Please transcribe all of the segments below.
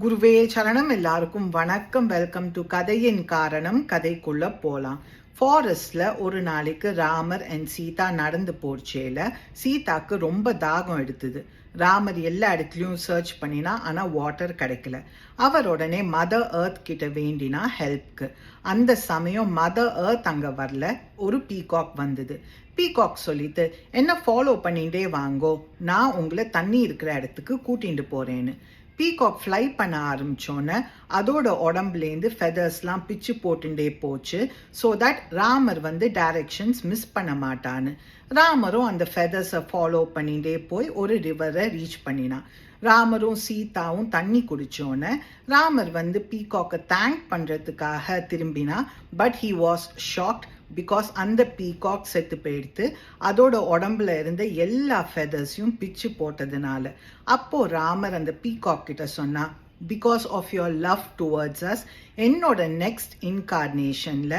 குருவே சரணம். எல்லாருக்கும் வணக்கம். வெல்கம் டு கதையின் காரணம். கதைக்குள்ள போலாம். ஃபாரஸ்ட்ல ஒரு நாளைக்கு ராமர் அண்ட் சீதா நடந்து போச்சேல சீதாக்கு ரொம்ப தாகம் எடுத்தது. ராமர் எல்லா இடத்துலையும் சர்ச் பண்ணினா ஆனால் வாட்டர் கிடைக்கல. அவர் உடனே மதர் எர்த் கிட்ட வேண்டினா ஹெல்ப்க்கு. அந்த சமயம் மதர் எர்த் அங்கே வரல, ஒரு பீகாக் வந்தது. பீகாக் சொல்லிட்டு என்ன ஃபாலோ பண்ணிகிட்டே வாங்கோ, நான் உங்களை தண்ணி இருக்கிற இடத்துக்கு கூட்டிகிட்டு போகிறேன்னு. பீகாக் ஃப்ளை பண்ண ஆரம்பித்தோன்னே அதோட உடம்புலேருந்து ஃபெதர்ஸ்லாம் பிச்சு போட்டுட்டே போச்சு. So that Ramar directions miss பண்ண மாட்டான்னு. ராமரும் அந்த ஃபெதர்ஸை ஃபாலோ பண்ணிகிட்டே போய் ஒரு ரிவரை ரீச் பண்ணினான். ராமரும் சீதாவும் தண்ணி குடித்தோன்னே ராமர் பீகாக்கை தேங்க் பண்ணுறதுக்காக திரும்பினா. But he was shocked because அந்த பீகாக் செத்து போயிடுத்து, அதோட உடம்புல இருந்த எல்லா ஃபெதர்ஸையும் பிச்சு போட்டதுனால. அப்போ ராமர் அந்த பீகாக் கிட்ட சொன்னா, because of your love towards us, என்னோட நெக்ஸ்ட் இன்கார்னேஷன்ல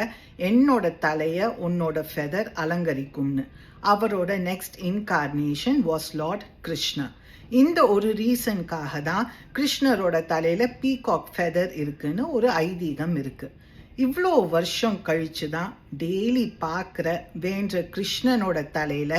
என்னோட தலையை உன்னோட ஃபெதர் அலங்கரிக்கும்னு. அவரோட next incarnation was lord Krishna. இந்த ஒரு ரீசனுக்காக தான் கிருஷ்ணரோட தலையில பீகாக் ஃபெதர் இருக்குன்னு ஒரு ஐதீகம் இருக்கு. இவ்வளோ வருஷம் கழிச்சு தான் டெய்லி பார்க்குற வேண்ட கிருஷ்ணனோட தலையில்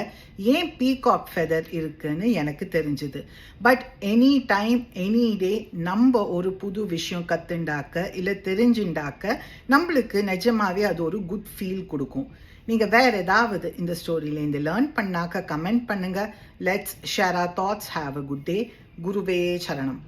ஏன் பீகாக் ஃபெதர் இருக்குன்னு எனக்கு தெரிஞ்சுது. But any time any day நம்ம ஒரு புது விஷயம் கற்றுண்டாக்க இல்லை தெரிஞ்சுண்டாக்க நம்மளுக்கு நிஜமாவே அது ஒரு குட் ஃபீல் கொடுக்கும். நீங்கள் வேறு ஏதாவது இந்த ஸ்டோரியிலேருந்து லேர்ன் பண்ணாக்க கமெண்ட் பண்ணுங்கள். Let's share our thoughts. Have a good day. குருவே சரணம்.